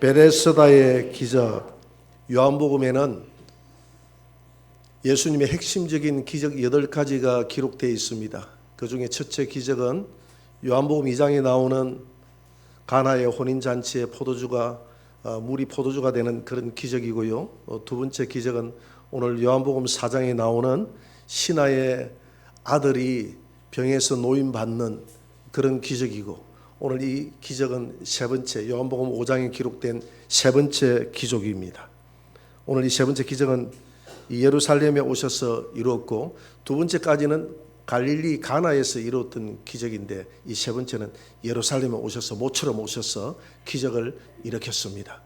베데스다의 기적. 요한복음에는 예수님의 핵심적인 기적 8가지가 기록되어 있습니다. 그 중에 첫째 기적은 요한복음 2장에 나오는 가나의 혼인잔치에 물이 포도주가 되는 그런 기적이고요. 두 번째 기적은 오늘 요한복음 4장에 나오는 신하의 아들이 병에서 노임받는 그런 기적이고, 오늘 이 기적은 세 번째, 요한복음 5장에 기록된 세 번째 기적입니다. 오늘 이 세 번째 기적은 예루살렘에 오셔서 이루었고, 두 번째까지는 갈릴리 가나에서 이루었던 기적인데, 이 세 번째는 예루살렘에 오셔서 모처럼 오셔서 기적을 일으켰습니다.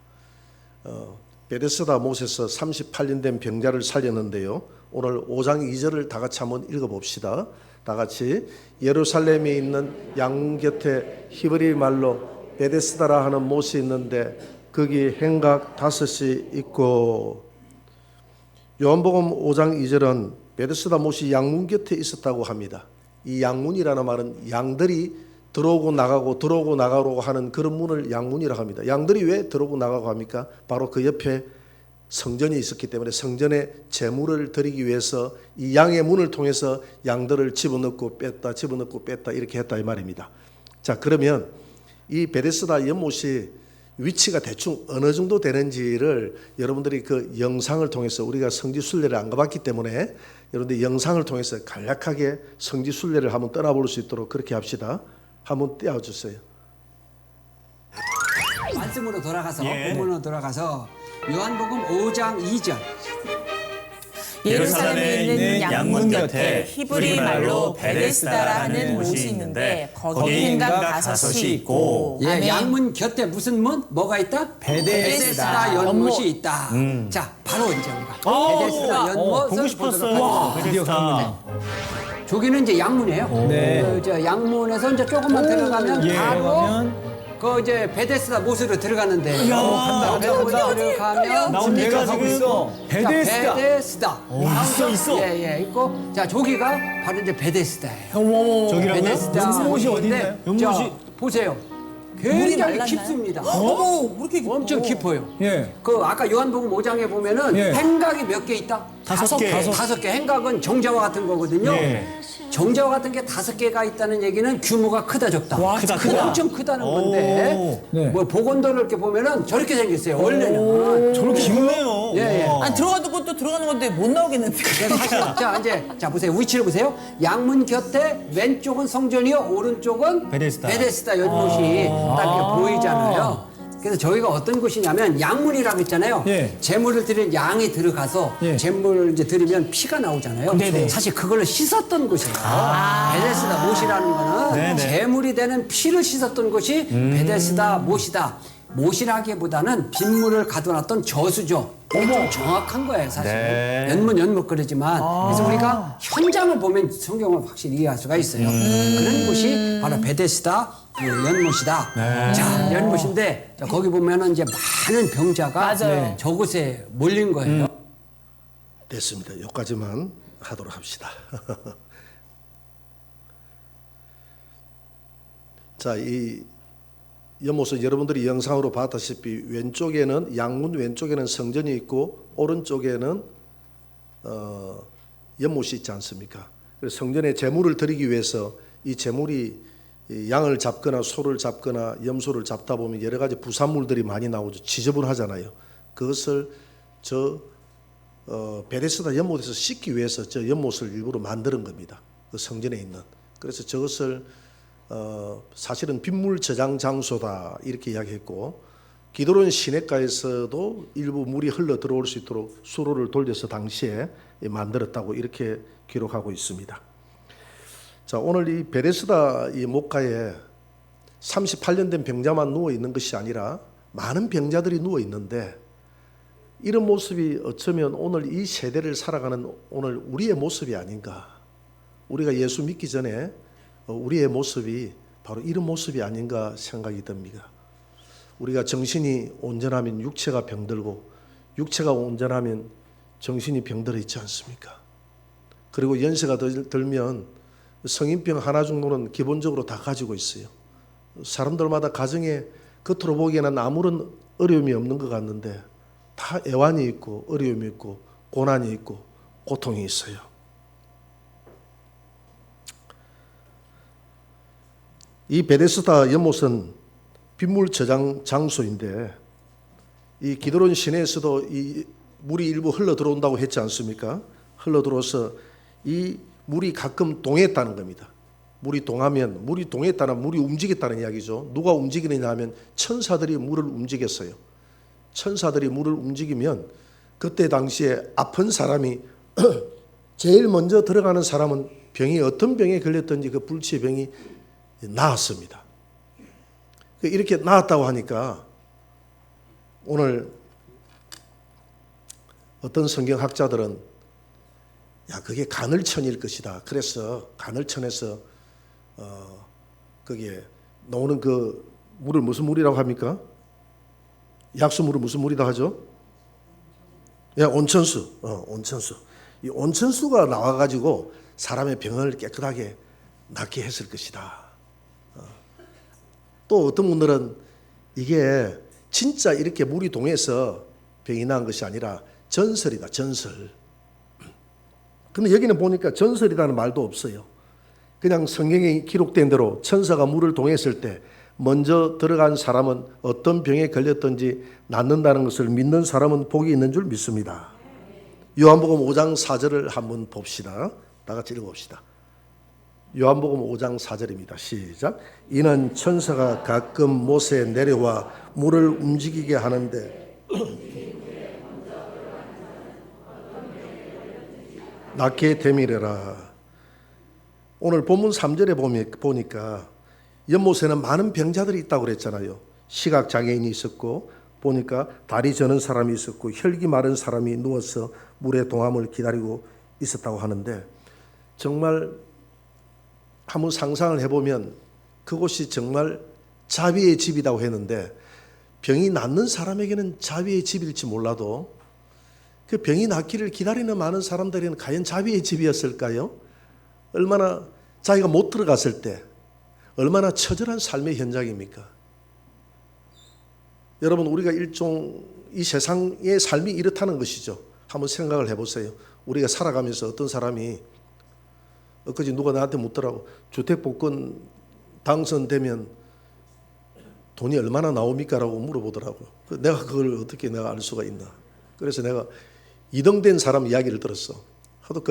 베데스다 못에서 38년 된 병자를 살렸는데요. 오늘 5장 2절을 다 같이 한번 읽어봅시다. 다 같이. 예루살렘에 있는 양 곁에 히브리 말로 베데스다라 하는 못이 있는데 거기 행각 5이 있고. 요한복음 5장 2절은 베데스다 못이 양문 곁에 있었다고 합니다. 이 양문이라는 말은 양들이 들어오고 나가고 하는 그런 문을 양문이라고 합니다. 양들이 왜 들어오고 나가고 합니까? 바로 그 옆에 성전이 있었기 때문에 성전에 제물을 드리기 위해서 이 양의 문을 통해서 양들을 집어넣고 뺐다 이렇게 했다 이 말입니다. 자, 그러면 이 베데스다 연못이 위치가 대충 어느 정도 되는지를 여러분들이 그 영상을 통해서, 우리가 성지순례를 안 가봤기 때문에 여러분들 영상을 통해서 간략하게 성지순례를 한번 떠나볼 수 있도록 그렇게 합시다. 한번 띄워주세요. 말씀으로 돌아가서 본문으로 돌아가서 요한복음 5장 2절. 예루살렘에 있는 양문 곁에 히브리 말로 베데스다라 하는 못이 있는데 거기 행각 5이 있고. 예, 양문 곁에 무슨 문? 뭐가 있다? 베데스다 연못이 있다. 자, 바로 이제 우리가 베데스다 연못을 보고 싶었어요. 보도록 하겠습니다. 저기는 이제 양문이에요. 네. 이제 양문에서 이제 조금만 들어가면 바로 그 이제 베데스다 못으로 들어가는데. 간다. 들어가면 나 오늘 내가 지금 있어. 베데스다. 있어. 예, 있고. 자, 저기가 바로 이제 베데스다예요. 저기라고요? 베데스다. 연못이 어디 있나요? 연못이 보세요. 굉장히 깊습니다. 엄청 깊어요. 예. 그 아까 요한복음 5장에 보면은 예. 행각이 몇 개 있다? 5개. 5개. 행각은 정자와 같은 거거든요. 예. 정자와 같은 게 5개가 있다는 얘기는 규모가 크다 적다. 와, 크다. 엄청 크다는 건데. 네. 뭐 복원도를 이렇게 보면은 저렇게 생겼어요. 원래는. 저렇게 깊네요. 예. 아니 들어가는 것도 들어가는 건데 못 나오겠는데. 자 보세요. 위치를 보세요. 양문 곁에 왼쪽은 성전이요, 오른쪽은 베데스다 연못이 딱 이렇게 보이잖아요. 그래서 저희가 어떤 곳이냐면 양문이라고 했잖아요. 예. 제물을 드린 양이 들어가서 예. 제물을 이제 드리면 피가 나오잖아요. 네네. 사실 그걸로 씻었던 곳이에요. 베데스다 못이라는 거는 네네. 제물이 되는 피를 씻었던 곳이 베데스다 못이다. 못이라기보다는 빗물을 가둬놨던 저수죠. 이게 좀 정확한 거예요, 사실. 네. 연문연목거리지만 그래서 우리가 현장을 보면 성경을 확실히 이해할 수가 있어요. 그런 곳이 바로 베데스다 연못이다. 자, 연못인데 자, 거기 보면은 이제 많은 병자가 맞아요. 저곳에 몰린 거예요. 됐습니다. 여기까지만 하도록 합시다. 자, 이 연못은 여러분들이 영상으로 봤다시피 왼쪽에는 양문 왼쪽에는 성전이 있고 오른쪽에는 연못이 있지 않습니까? 그래서 성전에 제물을 드리기 위해서 이 제물이 양을 잡거나 소를 잡거나 염소를 잡다 보면 여러 가지 부산물들이 많이 나오죠. 지저분하잖아요. 그것을 베데스다 연못에서 씻기 위해서 저 연못을 일부러 만드는 겁니다. 그 성전에 있는. 그래서 저것을 사실은 빗물 저장 장소다 이렇게 이야기했고, 기드론 시냇가에서도 일부 물이 흘러 들어올 수 있도록 수로를 돌려서 당시에 만들었다고 이렇게 기록하고 있습니다. 자, 오늘 이 베데스다 이 못가에 38년 된 병자만 누워 있는 것이 아니라 많은 병자들이 누워 있는데, 이런 모습이 어쩌면 오늘 이 세대를 살아가는 오늘 우리의 모습이 아닌가. 우리가 예수 믿기 전에 우리의 모습이 바로 이런 모습이 아닌가 생각이 듭니다. 우리가 정신이 온전하면 육체가 병들고 육체가 온전하면 정신이 병들어 있지 않습니까? 그리고 연세가 들면 성인병 하나 정도는 기본적으로 다 가지고 있어요. 사람들마다 가정에 겉으로 보기에는 아무런 어려움이 없는 것 같는데 다 애환이 있고 어려움이 있고 고난이 있고 고통이 있어요. 이 베데스다 연못은 빗물 저장 장소인데 이 기드론 시내에서도 이 물이 일부 흘러 들어온다고 했지 않습니까? 흘러 들어서 이 물이 가끔 동했다는 겁니다. 물이 동했다는 물이 움직였다는 이야기죠. 누가 움직이느냐 하면 천사들이 물을 움직였어요. 천사들이 물을 움직이면 그때 당시에 아픈 사람이 제일 먼저 들어가는 사람은 병이 어떤 병에 걸렸든지 그 불치의 병이 나았습니다. 이렇게 나았다고 하니까 오늘 어떤 성경학자들은 야 그게 간헐천일 것이다. 그래서 간헐천에서 거기에 나오는 그 물을 무슨 물이라고 합니까? 약수물을 무슨 물이라고 하죠? 온천수. 온천수. 이 온천수가 나와가지고 사람의 병을 깨끗하게 낫게 했을 것이다. 또 어떤 분들은 이게 진짜 이렇게 물이 동해서 병이 난 것이 아니라 전설이다, 전설. 근데 여기는 보니까 전설이라는 말도 없어요. 그냥 성경에 기록된 대로 천사가 물을 동했을 때 먼저 들어간 사람은 어떤 병에 걸렸든지 낫는다는 것을 믿는 사람은 복이 있는 줄 믿습니다. 요한복음 5장 4절을 한번 봅시다. 다 같이 읽어봅시다. 요한복음 5장 4절입니다. 시작. 이는 천사가 가끔 못에 내려와 물을 움직이게 하는데 낫게 되미래라. 오늘 본문 3절에 보니까 연못에는 많은 병자들이 있다고 그랬잖아요. 시각장애인이 있었고 보니까 다리 저는 사람이 있었고 혈기 마른 사람이 누워서 물의 동함을 기다리고 있었다고 하는데 정말 한번 상상을 해보면 그곳이 정말 자비의 집이라고 했는데 병이 낫는 사람에게는 자비의 집일지 몰라도 그 병이 낫기를 기다리는 많은 사람들에게는 과연 자비의 집이었을까요? 얼마나 자기가 못 들어갔을 때 얼마나 처절한 삶의 현장입니까? 여러분 우리가 일종 이 세상의 삶이 이렇다는 것이죠. 한번 생각을 해보세요. 우리가 살아가면서 어떤 사람이 엊그제 누가 나한테 묻더라고. 주택복권 당선되면 돈이 얼마나 나옵니까? 라고 물어보더라고요. 내가 그걸 어떻게 내가 알 수가 있나. 그래서 내가 2등 된 사람 이야기를 들었어. 하도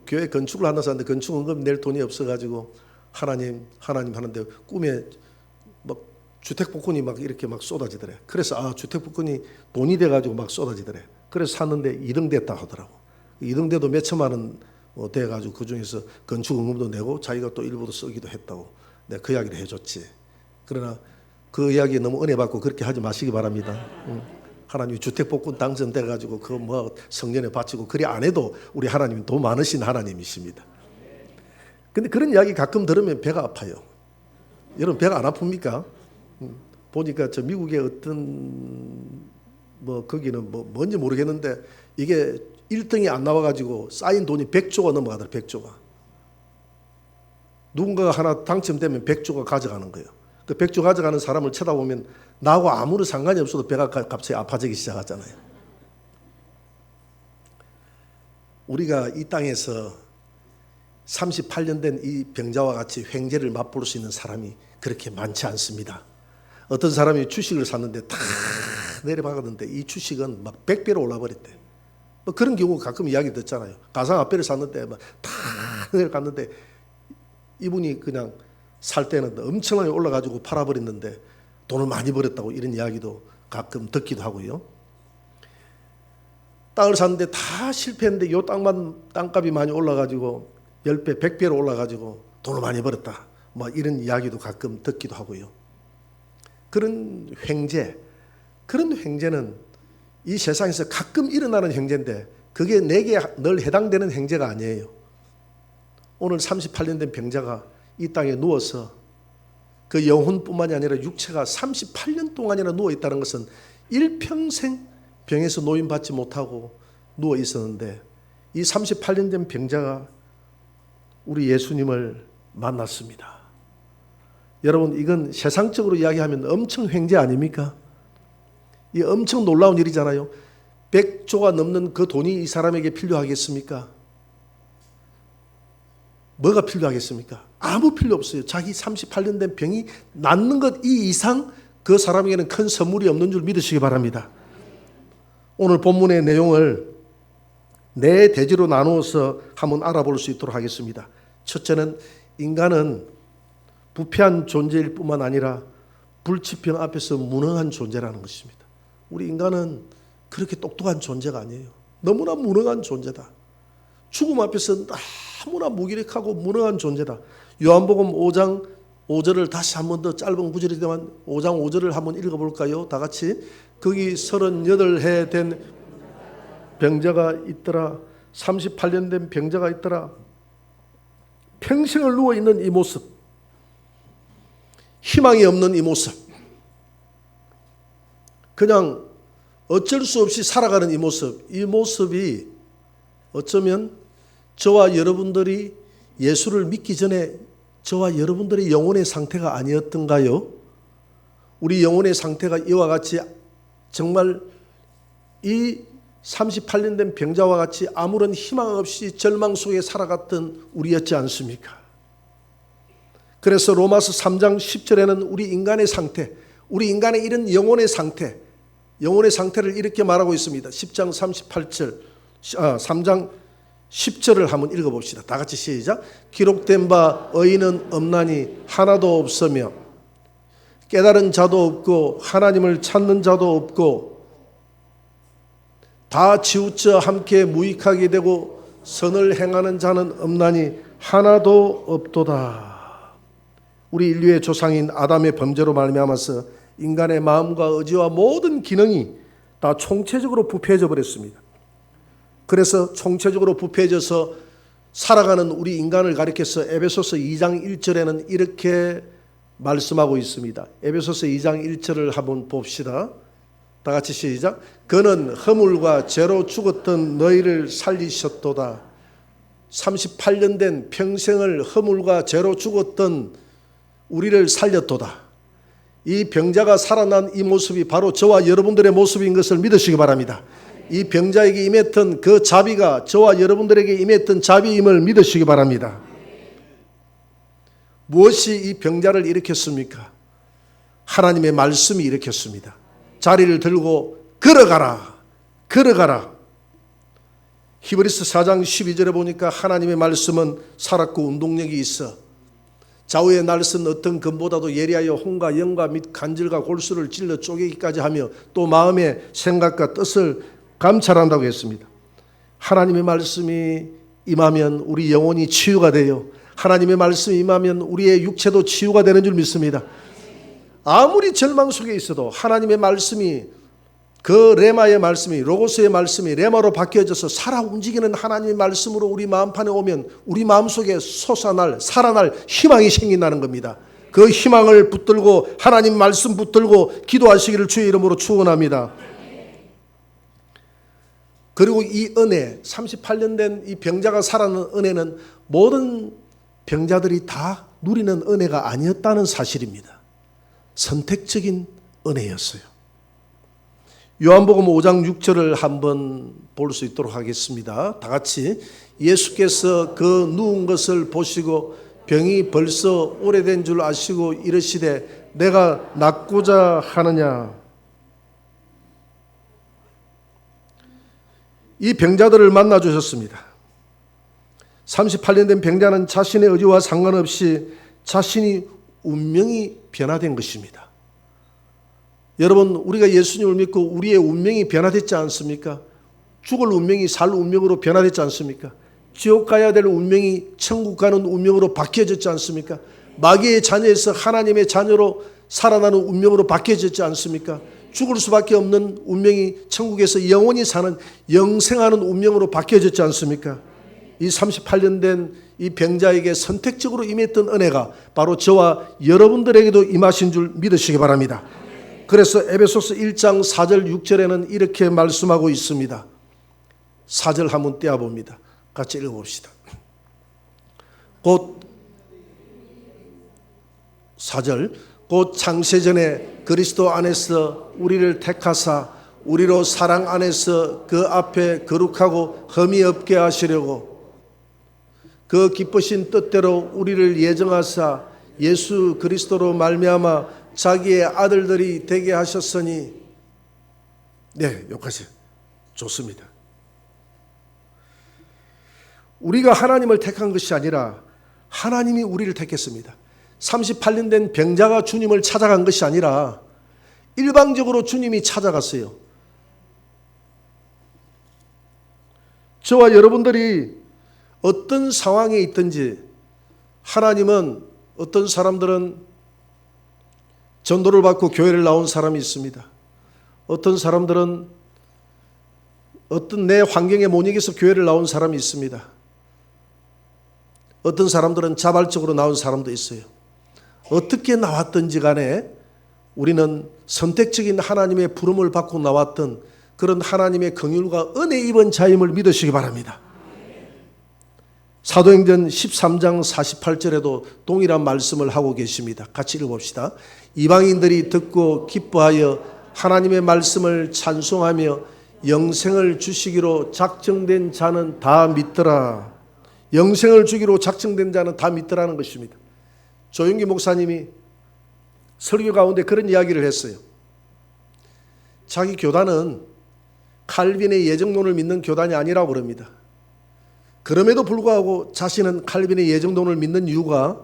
교회 건축을 하나 사는데 건축원금 낼 돈이 없어가지고 하나님 하는데 꿈에 막 주택복권이 막 이렇게 막 쏟아지더래. 그래서 주택복권이 돈이 돼가지고 막 쏟아지더래. 그래서 샀는데 2등 됐다 하더라고. 2등 돼도 몇 천만 원 돼가지고 그 중에서 건축원금도 내고 자기가 또 일부도 쓰기도 했다고 내가 그 이야기를 해줬지. 그러나 그 이야기에 너무 은혜 받고 그렇게 하지 마시기 바랍니다. 하나님이 주택복권 당선돼가지고 그 뭐 성전에 바치고 그리 안 해도 우리 하나님이 돈 많으신 하나님이십니다. 근데 그런 이야기 가끔 들으면 배가 아파요. 여러분 배가 안 아픕니까? 보니까 저 미국의 어떤 뭐 거기는 뭐 뭔지 모르겠는데 이게 1등이 안 나와가지고 쌓인 돈이 100조가 넘어가더라. 100조가. 누군가가 하나 당첨되면 100조가 가져가는 거예요. 그 100조 가져가는 사람을 쳐다보면 나하고 아무런 상관이 없어도 배가 갑자기 아파지기 시작하잖아요. 우리가 이 땅에서 38년 된 이 병자와 같이 횡재를 맛볼 수 있는 사람이 그렇게 많지 않습니다. 어떤 사람이 주식을 샀는데 다 내려박았는데 이 주식은 막 100배로 올라버렸대. 뭐 그런 경우 가끔 이야기 듣잖아요. 가상화폐를 샀는데 막 다 내려갔는데 이분이 그냥 살 때는 엄청나게 올라가지고 팔아버렸는데 돈을 많이 벌었다고 이런 이야기도 가끔 듣기도 하고요. 땅을 샀는데 다 실패했는데 요 땅값이 많이 올라가지고 10배, 100배로 올라가지고 돈을 많이 벌었다. 뭐 이런 이야기도 가끔 듣기도 하고요. 그런 횡재는 이 세상에서 가끔 일어나는 횡재인데 그게 내게 늘 해당되는 횡재가 아니에요. 오늘 38년 된 병자가 이 땅에 누워서 그 영혼뿐만이 아니라 육체가 38년 동안이나 누워 있다는 것은 일평생 병에서 노임받지 못하고 누워 있었는데 이 38년 된 병자가 우리 예수님을 만났습니다. 여러분 이건 세상적으로 이야기하면 엄청 횡재 아닙니까? 이 엄청 놀라운 일이잖아요. 100조가 넘는 그 돈이 이 사람에게 필요하겠습니까? 뭐가 필요하겠습니까? 아무 필요 없어요. 자기 38년 된 병이 낫는 것 이 이상 그 사람에게는 큰 선물이 없는 줄 믿으시기 바랍니다. 오늘 본문의 내용을 네 대지로 나누어서 한번 알아볼 수 있도록 하겠습니다. 첫째는 인간은 부패한 존재일 뿐만 아니라 불치병 앞에서 무능한 존재라는 것입니다. 우리 인간은 그렇게 똑똑한 존재가 아니에요. 너무나 무능한 존재다. 죽음 앞에서 너무나 무기력하고 무능한 존재다. 요한복음 5장 5절을 다시 한 번 더 짧은 구절이지만 5장 5절을 한번 읽어볼까요? 다 같이. 거기 38해 된 병자가 있더라. 38년 된 병자가 있더라. 평생을 누워있는 이 모습, 희망이 없는 이 모습, 그냥 어쩔 수 없이 살아가는 이 모습, 이 모습이 어쩌면 저와 여러분들이 예수를 믿기 전에 저와 여러분들의 영혼의 상태가 아니었던가요? 우리 영혼의 상태가 이와 같이 정말 이 38년 된 병자와 같이 아무런 희망 없이 절망 속에 살아갔던 우리였지 않습니까? 그래서 로마서 3장 10절에는 우리 인간의 상태, 우리 인간의 이런 영혼의 상태, 영혼의 상태를 이렇게 말하고 있습니다. 10장 38절, 3장 10절을 한번 읽어봅시다. 다 같이 시작. 기록된 바 의인은 없나니 하나도 없으며 깨달은 자도 없고 하나님을 찾는 자도 없고 다 치우쳐 함께 무익하게 되고 선을 행하는 자는 없나니 하나도 없도다. 우리 인류의 조상인 아담의 범죄로 말미암아서 인간의 마음과 의지와 모든 기능이 다 총체적으로 부패해져 버렸습니다. 그래서 총체적으로 부패해져서 살아가는 우리 인간을 가리켜서 에베소서 2장 1절에는 이렇게 말씀하고 있습니다. 에베소서 2장 1절을 한번 봅시다. 다 같이 시작. 그는 허물과 죄로 죽었던 너희를 살리셨도다. 38년 된 평생을 허물과 죄로 죽었던 우리를 살렸도다. 이 병자가 살아난 이 모습이 바로 저와 여러분들의 모습인 것을 믿으시기 바랍니다. 이 병자에게 임했던 그 자비가 저와 여러분들에게 임했던 자비임을 믿으시기 바랍니다. 무엇이 이 병자를 일으켰습니까? 하나님의 말씀이 일으켰습니다. 자리를 들고 걸어가라, 걸어가라. 히브리서 4장 12절에 보니까 하나님의 말씀은 살았고 운동력이 있어 좌우의 날선 어떤 검보다도 예리하여 혼과 영과 및 간질과 골수를 찔러 쪼개기까지 하며 또 마음의 생각과 뜻을 감찰한다고 했습니다. 하나님의 말씀이 임하면 우리 영혼이 치유가 돼요. 하나님의 말씀이 임하면 우리의 육체도 치유가 되는 줄 믿습니다. 아무리 절망 속에 있어도 하나님의 말씀이 그 레마의 말씀이 로고스의 말씀이 레마로 바뀌어져서 살아 움직이는 하나님의 말씀으로 우리 마음판에 오면 우리 마음속에 솟아날 살아날 희망이 생긴다는 겁니다. 그 희망을 붙들고 하나님 말씀 붙들고 기도하시기를 주의 이름으로 축원합니다. 그리고 이 은혜 38년 된 이 병자가 살아난 은혜는 모든 병자들이 다 누리는 은혜가 아니었다는 사실입니다. 선택적인 은혜였어요. 요한복음 5장 6절을 한번 볼 수 있도록 하겠습니다. 다 같이. 예수께서 그 누운 것을 보시고 병이 벌써 오래된 줄 아시고 이르시되 내가 낫고자 하느냐. 이 병자들을 만나 주셨습니다. 38년 된 병자는 자신의 의지와 상관없이 자신이 운명이 변화된 것입니다. 여러분, 우리가 예수님을 믿고 우리의 운명이 변화됐지 않습니까? 죽을 운명이 살 운명으로 변화됐지 않습니까? 지옥 가야 될 운명이 천국 가는 운명으로 바뀌어졌지 않습니까? 마귀의 자녀에서 하나님의 자녀로 살아나는 운명으로 바뀌어졌지 않습니까? 죽을 수밖에 없는 운명이 천국에서 영원히 사는 영생하는 운명으로 바뀌어졌지 않습니까? 이 38년 된 이 병자에게 선택적으로 임했던 은혜가 바로 저와 여러분들에게도 임하신 줄 믿으시기 바랍니다. 그래서 에베소서 1장 4절 6절에는 이렇게 말씀하고 있습니다. 4절 한번 떼어봅니다. 같이 읽어봅시다. 곧 4절 곧 창세전에 그리스도 안에서 우리를 택하사 우리로 사랑 안에서 그 앞에 거룩하고 흠이 없게 하시려고 그 기쁘신 뜻대로 우리를 예정하사 예수 그리스도로 말미암아 자기의 아들들이 되게 하셨으니. 네, 여기까지 좋습니다. 우리가 하나님을 택한 것이 아니라 하나님이 우리를 택했습니다. 38년 된 병자가 주님을 찾아간 것이 아니라 일방적으로 주님이 찾아갔어요. 저와 여러분들이 어떤 상황에 있든지 하나님은, 어떤 사람들은 전도를 받고 교회를 나온 사람이 있습니다. 어떤 사람들은 어떤 내 환경에 못 이겨서 교회를 나온 사람이 있습니다. 어떤 사람들은 자발적으로 나온 사람도 있어요. 어떻게 나왔든지 간에 우리는 선택적인 하나님의 부름을 받고 나왔던 그런 하나님의 긍휼과 은혜 입은 자임을 믿으시기 바랍니다. 사도행전 13장 48절에도 동일한 말씀을 하고 계십니다. 같이 읽어봅시다. 이방인들이 듣고 기뻐하여 하나님의 말씀을 찬송하며 영생을 주시기로 작정된 자는 다 믿더라. 영생을 주기로 작정된 자는 다 믿더라는 것입니다. 조용기 목사님이 설교 가운데 그런 이야기를 했어요. 자기 교단은 칼빈의 예정론을 믿는 교단이 아니라고 그럽니다. 그럼에도 불구하고 자신은 칼빈의 예정론을 믿는 이유가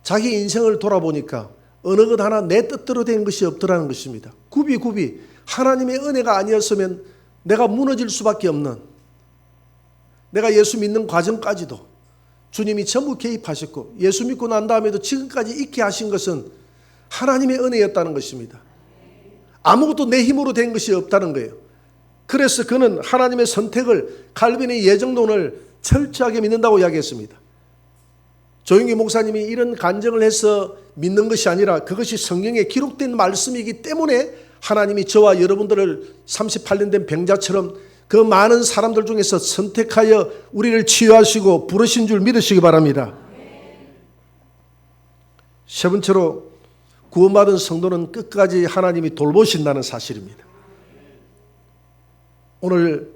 자기 인생을 돌아보니까 어느 것 하나 내 뜻대로 된 것이 없더라는 것입니다. 굽이 하나님의 은혜가 아니었으면 내가 무너질 수밖에 없는, 내가 예수 믿는 과정까지도 주님이 전부 개입하셨고 예수 믿고 난 다음에도 지금까지 있게 하신 것은 하나님의 은혜였다는 것입니다. 아무것도 내 힘으로 된 것이 없다는 거예요. 그래서 그는 하나님의 선택을, 칼빈의 예정론을 철저하게 믿는다고 이야기했습니다. 조용기 목사님이 이런 간증을 해서 믿는 것이 아니라 그것이 성경에 기록된 말씀이기 때문에 하나님이 저와 여러분들을 38년 된 병자처럼 그 많은 사람들 중에서 선택하여 우리를 치유하시고 부르신 줄 믿으시기 바랍니다. 세 번째로, 구원받은 성도는 끝까지 하나님이 돌보신다는 사실입니다. 오늘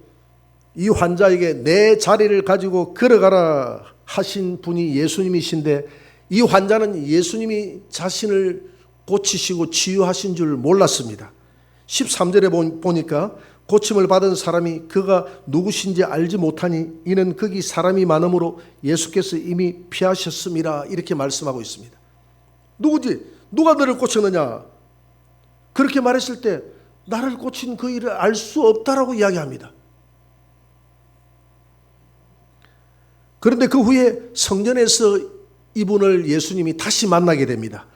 이 환자에게 내 자리를 가지고 걸어가라 하신 분이 예수님이신데, 이 환자는 예수님이 자신을 고치시고 치유하신 줄 몰랐습니다. 13절에 보니까 고침을 받은 사람이 그가 누구신지 알지 못하니 이는 거기 사람이 많으므로 예수께서 이미 피하셨음이라, 이렇게 말씀하고 있습니다. 누구지? 누가 너를 고쳤느냐? 그렇게 말했을 때 나를 고친 그 일을 알 수 없다라고 이야기합니다. 그런데 그 후에 성전에서 이분을 예수님이 다시 만나게 됩니다.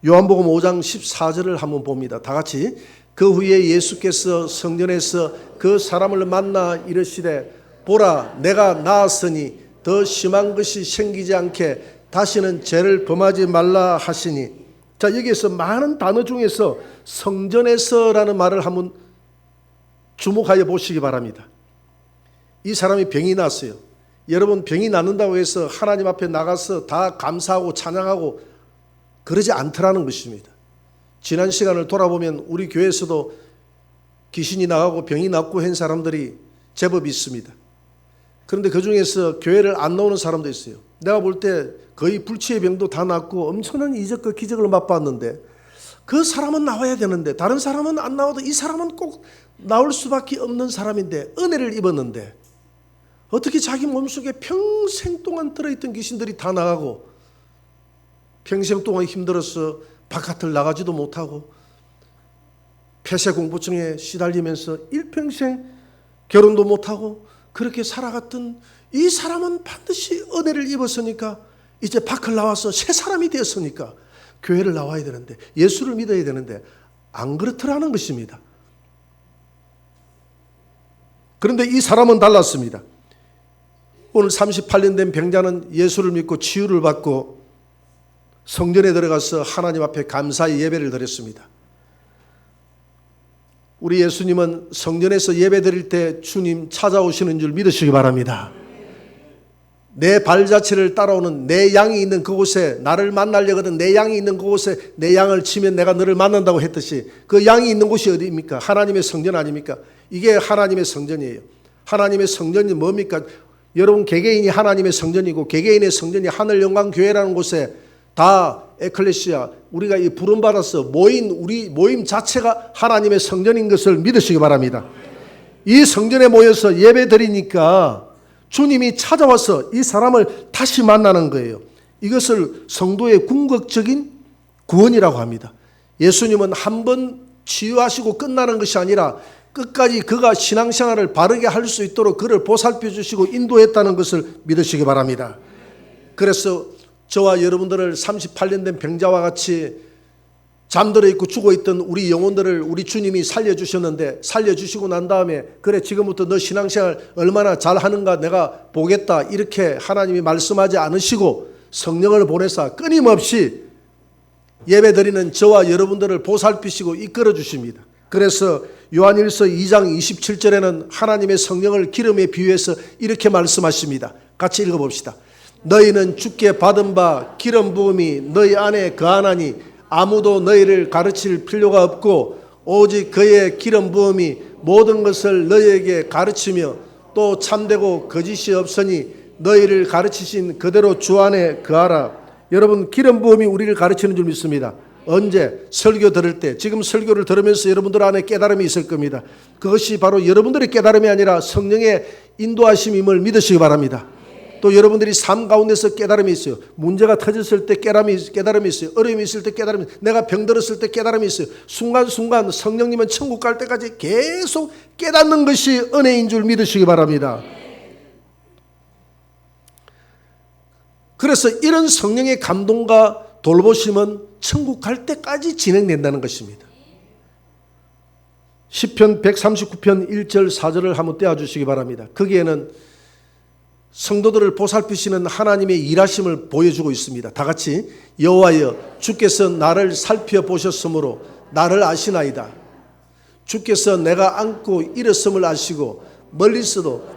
요한복음 5장 14절을 한번 봅니다. 다 같이. 그 후에 예수께서 성전에서 그 사람을 만나 이르시되 보라, 내가 나았으니 더 심한 것이 생기지 않게 다시는 죄를 범하지 말라 하시니. 자, 여기에서 많은 단어 중에서 성전에서라는 말을 한번 주목하여 보시기 바랍니다. 이 사람이 병이 났어요. 여러분, 병이 낫는다고 해서 하나님 앞에 나가서 다 감사하고 찬양하고 그러지 않더라는 것입니다. 지난 시간을 돌아보면 우리 교회에서도 귀신이 나가고 병이 낫고 한 사람들이 제법 있습니다. 그런데 그 중에서 교회를 안 나오는 사람도 있어요. 내가 볼 때 거의 불치의 병도 다 낫고 엄청난 이적과 기적을 맛봤는데 그 사람은 나와야 되는데 다른 사람은 안 나와도 이 사람은 꼭 나올 수밖에 없는 사람인데, 은혜를 입었는데 어떻게 자기 몸속에 평생 동안 들어있던 귀신들이 다 나가고 평생 동안 힘들어서 바깥을 나가지도 못하고 폐쇄공포증에 시달리면서 일평생 결혼도 못하고 그렇게 살아갔던 이 사람은 반드시 은혜를 입었으니까 이제 밖을 나와서 새 사람이 되었으니까 교회를 나와야 되는데, 예수를 믿어야 되는데 안 그렇더라는 것입니다. 그런데 이 사람은 달랐습니다. 오늘 38년 된 병자는 예수를 믿고 치유를 받고 성전에 들어가서 하나님 앞에 감사의 예배를 드렸습니다. 우리 예수님은 성전에서 예배 드릴 때 주님 찾아오시는 줄 믿으시기 바랍니다. 내 발 자체를 따라오는 내 양이 있는 그곳에 나를 만나려거든 내 양이 있는 그곳에 내 양을 치면 내가 너를 만난다고 했듯이 그 양이 있는 곳이 어디입니까? 하나님의 성전 아닙니까? 이게 하나님의 성전이에요. 하나님의 성전이 뭡니까? 여러분 개개인이 하나님의 성전이고 개개인의 성전이 하늘영광교회라는 곳에 다 에클레시아 우리가 이 부름받아서 우리 모임 자체가 하나님의 성전인 것을 믿으시기 바랍니다. 이 성전에 모여서 예배 드리니까 주님이 찾아와서 이 사람을 다시 만나는 거예요. 이것을 성도의 궁극적인 구원이라고 합니다. 예수님은 한 번 치유하시고 끝나는 것이 아니라 끝까지 그가 신앙생활을 바르게 할 수 있도록 그를 보살펴 주시고 인도했다는 것을 믿으시기 바랍니다. 그래서 저와 여러분들을 38년 된 병자와 같이 잠들어 있고 죽어있던 우리 영혼들을 우리 주님이 살려주셨는데 살려주시고 난 다음에 그래 지금부터 너 신앙생활 얼마나 잘하는가 내가 보겠다 이렇게 하나님이 말씀하지 않으시고 성령을 보내사 끊임없이 예배드리는 저와 여러분들을 보살피시고 이끌어 주십니다. 그래서 요한일서 2장 27절에는 하나님의 성령을 기름에 비유해서 이렇게 말씀하십니다. 같이 읽어봅시다. 너희는 주께 받은 바 기름 부음이 너희 안에 거하나니 아무도 너희를 가르칠 필요가 없고 오직 그의 기름 부음이 모든 것을 너희에게 가르치며 또 참되고 거짓이 없으니 너희를 가르치신 그대로 주 안에 거하라. 여러분 기름 부음이 우리를 가르치는 줄 믿습니다. 언제? 설교 들을 때. 지금 설교를 들으면서 여러분들 안에 깨달음이 있을 겁니다. 그것이 바로 여러분들의 깨달음이 아니라 성령의 인도하심임을 믿으시기 바랍니다. 또 여러분들이 삶 가운데서 깨달음이 있어요. 문제가 터졌을 때 깨달음이 있어요. 어려움이 있을 때 깨달음이 있어요. 내가 병들었을 때 깨달음이 있어요. 순간순간 성령님은 천국 갈 때까지 계속 깨닫는 것이 은혜인 줄 믿으시기 바랍니다. 그래서 이런 성령의 감동과 돌보심은 천국 갈 때까지 진행된다는 것입니다. 시편 139편 1절 4절을 한번 떼어주시기 바랍니다. 거기에는 성도들을 보살피시는 하나님의 일하심을 보여주고 있습니다. 다 같이 여호와여 주께서 나를 살펴보셨으므로 나를 아시나이다. 주께서 내가 안고 일었음을 아시고 멀리서도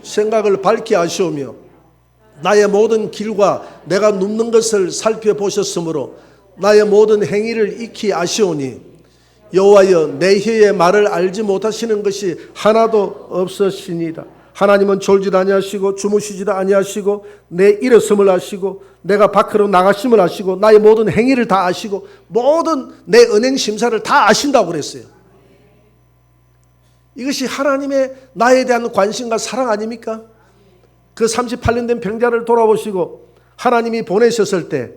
생각을 밝게 아시오며 나의 모든 길과 내가 눕는 것을 살펴보셨으므로 나의 모든 행위를 익히 아시오니 여호와여 내 혀의 말을 알지 못하시는 것이 하나도 없으시니이다. 하나님은 졸지도 아니하시고 주무시지도 아니하시고 내 일어섬을 아시고 내가 밖으로 나가심을 아시고 나의 모든 행위를 다 아시고 모든 내 은행 심사를 다 아신다고 그랬어요. 이것이 하나님의 나에 대한 관심과 사랑 아닙니까? 그 38년 된 병자를 돌아보시고 하나님이 보내셨을 때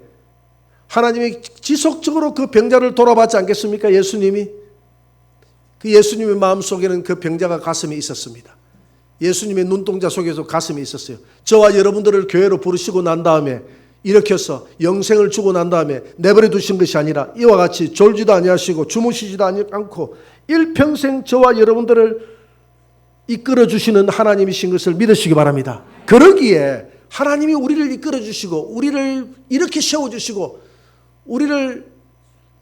하나님이 지속적으로 그 병자를 돌아봤지 않겠습니까? 예수님이. 그 예수님의 마음속에는 그 병자가 가슴에 있었습니다. 예수님의 눈동자 속에서 가슴이 있었어요. 저와 여러분들을 교회로 부르시고 난 다음에 일으켜서 영생을 주고 난 다음에 내버려 두신 것이 아니라 이와 같이 졸지도 아니하시고 주무시지도 않고 일평생 저와 여러분들을 이끌어 주시는 하나님이신 것을 믿으시기 바랍니다. 그러기에 하나님이 우리를 이끌어 주시고 우리를 이렇게 세워 주시고 우리를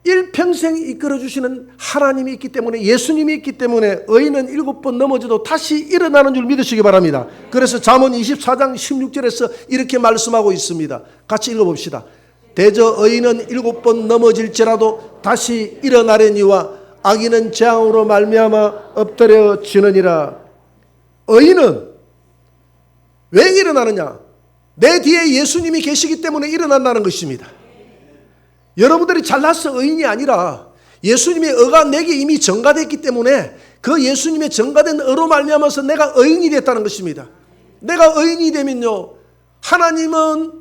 일평생 이끌어 주시는 하나님이 있기 때문에 예수님이 있기 때문에 의인은 7번 넘어져도 다시 일어나는 줄 믿으시기 바랍니다. 그래서 잠언 24장 16절에서 이렇게 말씀하고 있습니다. 같이 읽어봅시다. 대저 의인은 7번 넘어질지라도 다시 일어나려니와 악인은 재앙으로 말미암아 엎드려지느니라. 의인은 왜 일어나느냐? 내 뒤에 예수님이 계시기 때문에 일어난다는 것입니다. 여러분들이 잘나서 의인이 아니라 예수님의 의가 내게 이미 전가됐기 때문에 그 예수님의 전가된 의로 말미암아서 내가 의인이 됐다는 것입니다. 내가 의인이 되면요, 하나님은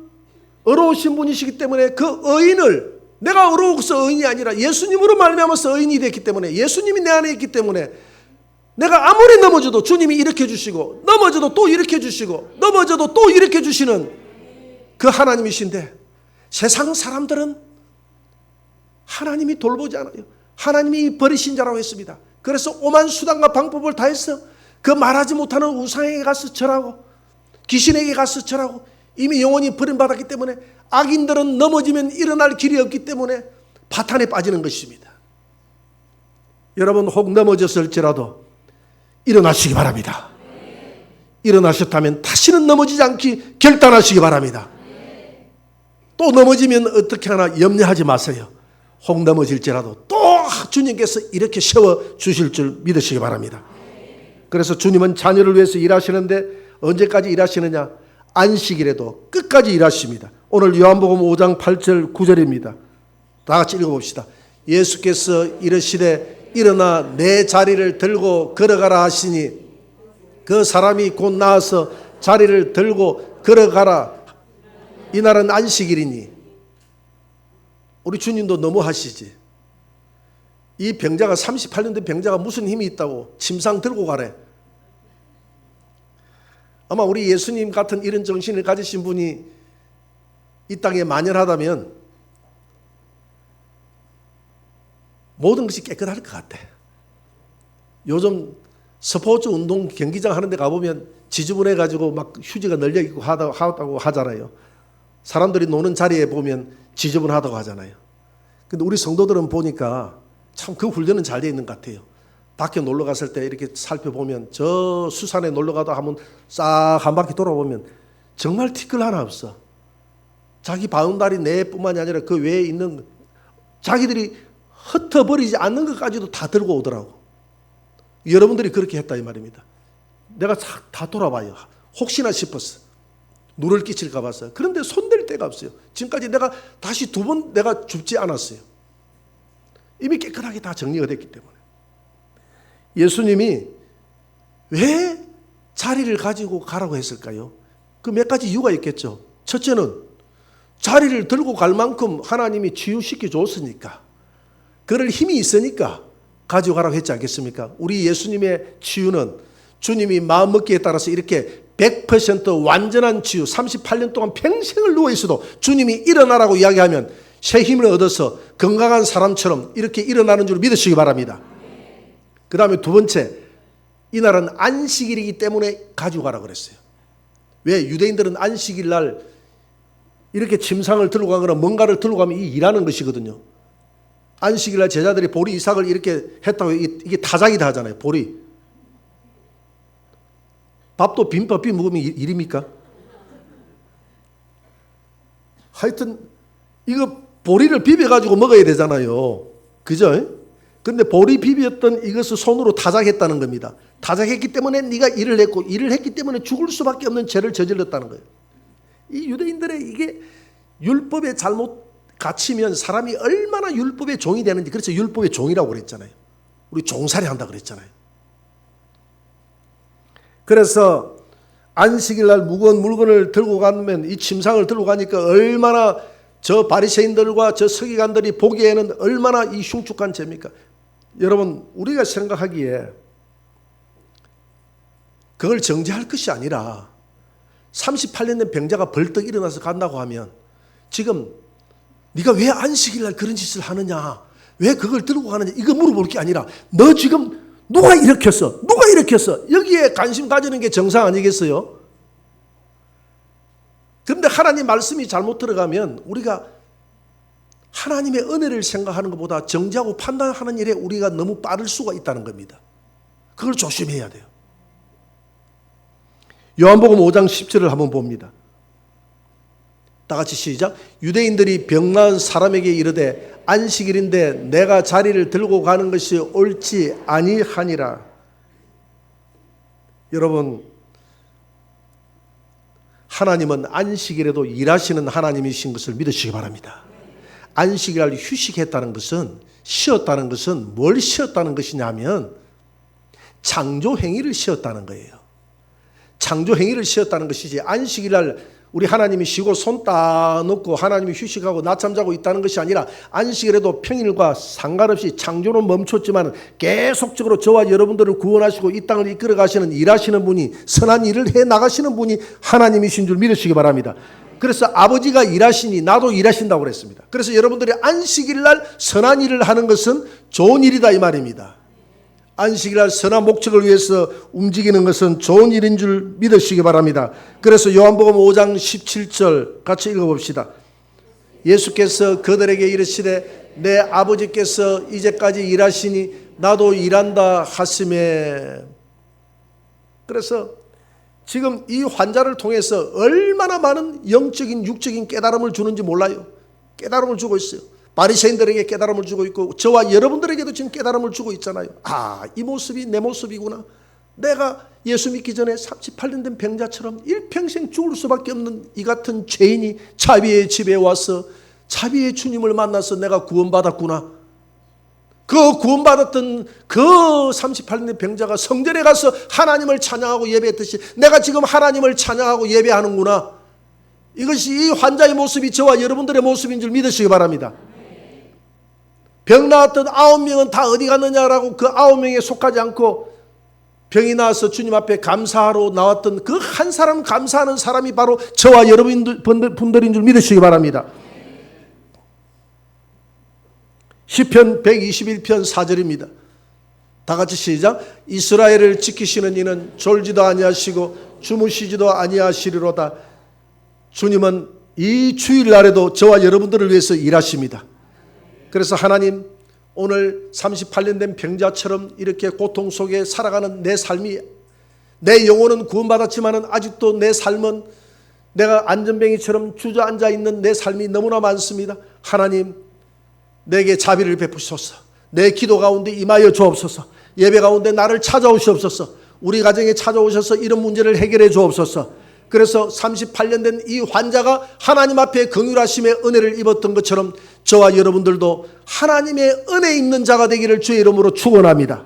의로우신 분이시기 때문에 그 의인을 내가 의로워서 의인이 아니라 예수님으로 말미암아서 의인이 됐기 때문에 예수님이 내 안에 있기 때문에 내가 아무리 넘어져도 주님이 일으켜 주시고 넘어져도 또 일으켜 주시고 넘어져도 또 일으켜 주시는 그 하나님이신데 세상 사람들은 하나님이 돌보지 않아요. 하나님이 버리신 자라고 했습니다. 그래서 오만 수단과 방법을 다해서 그 말하지 못하는 우상에게 가서 절하고 귀신에게 가서 절하고 이미 영혼이 버림받았기 때문에 악인들은 넘어지면 일어날 길이 없기 때문에 파탄에 빠지는 것입니다. 여러분 혹 넘어졌을지라도 일어나시기 바랍니다. 일어나셨다면 다시는 넘어지지 않기 결단하시기 바랍니다. 또 넘어지면 어떻게 하나 염려하지 마세요. 혹 넘어질지라도 또 주님께서 이렇게 세워 주실 줄 믿으시기 바랍니다. 그래서 주님은 자녀를 위해서 일하시는데 언제까지 일하시느냐? 안식일에도 끝까지 일하십니다. 오늘 요한복음 5장 8절 9절입니다. 다 같이 읽어봅시다. 예수께서 이르시되 일어나 내 자리를 들고 걸어가라 하시니 그 사람이 곧 나와서 자리를 들고 걸어가라. 이날은 안식일이니. 우리 주님도 너무 하시지. 이 병자가 38년 된 병자가 무슨 힘이 있다고 침상 들고 가래. 아마 우리 예수님 같은 이런 정신을 가지신 분이 이 땅에 만연하다면 모든 것이 깨끗할 것 같아. 요즘 스포츠 운동 경기장 하는 데 가보면 지저분해가지고 막 휴지가 널려있고 하다고 하잖아요. 사람들이 노는 자리에 보면 지저분하다고 하잖아요. 근데 우리 성도들은 보니까 참 그 훈련은 잘 되어 있는 것 같아요. 밖에 놀러 갔을 때 이렇게 살펴보면 저 수산에 놀러 가다 한번 싹 한 바퀴 돌아보면 정말 티끌 하나 없어. 자기 바운다리 내뿐만이 아니라 그 외에 있는 자기들이 흩어버리지 않는 것까지도 다 들고 오더라고. 여러분들이 그렇게 했다 이 말입니다. 내가 다 돌아봐요. 혹시나 싶었어. 누를 끼칠까 봤어요. 그런데 손댈 데가 없어요. 지금까지 내가 다시 2번 내가 줍지 않았어요. 이미 깨끗하게 다 정리가 됐기 때문에. 예수님이 왜 자리를 가지고 가라고 했을까요? 그 몇 가지 이유가 있겠죠. 첫째는 자리를 들고 갈 만큼 하나님이 치유시켜 줬으니까, 그럴 힘이 있으니까 가지고 가라고 했지 않겠습니까? 우리 예수님의 치유는 주님이 마음먹기에 따라서 이렇게 100% 완전한 치유, 38년 동안 평생을 누워있어도 주님이 일어나라고 이야기하면 새 힘을 얻어서 건강한 사람처럼 이렇게 일어나는 줄 믿으시기 바랍니다. 그 다음에 2번째, 이날은 안식일이기 때문에 가지고 가라고 그랬어요. 왜? 유대인들은 안식일 날 이렇게 침상을 들고 가거나 뭔가를 들고 가면 이 일하는 것이거든요. 안식일 날 제자들이 보리 이삭을 이렇게 했다고 이게 타작이다 하잖아요. 보리. 밥도 빈밥비 먹으면 일입니까? 하여튼 이거 보리를 비벼가지고 먹어야 되잖아요. 그죠? 근데 보리 비볐던 이것을 손으로 타작했다는 겁니다. 타작했기 때문에 네가 일을 했고, 일을 했기 때문에 죽을 수밖에 없는 죄를 저질렀다는 거예요. 이 유대인들의 이게 율법에 잘못 갇히면 사람이 얼마나 율법의 종이 되는지, 그래서 율법의 종이라고 그랬잖아요. 우리 종살이 한다 그랬잖아요. 그래서 안식일 날 무거운 물건을 들고 가면, 이 침상을 들고 가니까 얼마나 저 바리새인들과 저 서기관들이 보기에는 얼마나 이 흉측한 죄입니까? 여러분, 우리가 생각하기에 그걸 정죄할 것이 아니라 38년 된 병자가 벌떡 일어나서 간다고 하면 지금 네가 왜 안식일 날 그런 짓을 하느냐, 왜 그걸 들고 가느냐, 이거 물어볼 게 아니라 너 지금 누가 일으켰어? 누가 일으켰어? 여기에 관심 가지는 게 정상 아니겠어요? 그런데 하나님 말씀이 잘못 들어가면 우리가 하나님의 은혜를 생각하는 것보다 정죄하고 판단하는 일에 우리가 너무 빠를 수가 있다는 겁니다. 그걸 조심해야 돼요. 요한복음 5장 10절을 한번 봅니다. 다 같이 시작. 유대인들이 병 나은 사람에게 이르되 안식일인데 내가 자리를 들고 가는 것이 옳지 아니하니라. 여러분, 하나님은 안식일에도 일하시는 하나님이신 것을 믿으시기 바랍니다. 안식일날 휴식했다는 것은, 쉬었다는 것은 뭘 쉬었다는 것이냐면 창조 행위를 쉬었다는 거예요. 창조 행위를 쉬었다는 것이지, 안식일날 우리 하나님이 쉬고 손 따놓고 하나님이 휴식하고 낮잠 자고 있다는 것이 아니라, 안식일에도 평일과 상관없이 창조는 멈췄지만 계속적으로 저와 여러분들을 구원하시고 이 땅을 이끌어 가시는, 일하시는 분이, 선한 일을 해 나가시는 분이 하나님이신 줄 믿으시기 바랍니다. 그래서 아버지가 일하시니 나도 일하신다고 그랬습니다. 그래서 여러분들이 안식일 날 선한 일을 하는 것은 좋은 일이다 이 말입니다. 안식일 날 선한 목적을 위해서 움직이는 것은 좋은 일인 줄 믿으시기 바랍니다. 그래서 요한복음 5장 17절 같이 읽어봅시다. 예수께서 그들에게 이르시되 내 아버지께서 이제까지 일하시니 나도 일한다 하시매. 그래서 지금 이 환자를 통해서 얼마나 많은 영적인 육적인 깨달음을 주는지 몰라요. 깨달음을 주고 있어요. 바리새인들에게 깨달음을 주고 있고 저와 여러분들에게도 지금 깨달음을 주고 있잖아요. 아, 이 모습이 내 모습이구나. 내가 예수 믿기 전에 38년 된 병자처럼 일평생 죽을 수밖에 없는 이 같은 죄인이 자비의 집에 와서 자비의 주님을 만나서 내가 구원받았구나. 그 구원받았던 그 38년 된 병자가 성전에 가서 하나님을 찬양하고 예배했듯이 내가 지금 하나님을 찬양하고 예배하는구나. 이것이 이 환자의 모습이 저와 여러분들의 모습인 줄 믿으시기 바랍니다. 병 나았던 9명은 다 어디 갔느냐라고 그 9명에 속하지 않고 병이 나와서 주님 앞에 감사하러 나왔던 그 한 사람 감사하는 사람이 바로 저와 여러분들인 줄 믿으시기 바랍니다. 시편 121편 4절입니다. 다 같이 시작. 이스라엘을 지키시는 이는 졸지도 아니하시고 주무시지도 아니하시리로다. 주님은 이 주일날에도 저와 여러분들을 위해서 일하십니다. 그래서 하나님, 오늘 38년 된 병자처럼 이렇게 고통 속에 살아가는 내 삶이, 내 영혼은 구원받았지만 아직도 내 삶은 내가 안전뱅이처럼 주저앉아 있는 내 삶이 너무나 많습니다. 하나님, 내게 자비를 베푸소서. 내 기도 가운데 임하여 주옵소서. 예배 가운데 나를 찾아오시옵소서. 우리 가정에 찾아오셔서 이런 문제를 해결해 주옵소서. 그래서 38년 된 이 환자가 하나님 앞에 긍휼하심의 은혜를 입었던 것처럼 저와 여러분들도 하나님의 은혜 있는 자가 되기를 주의 이름으로 축원합니다.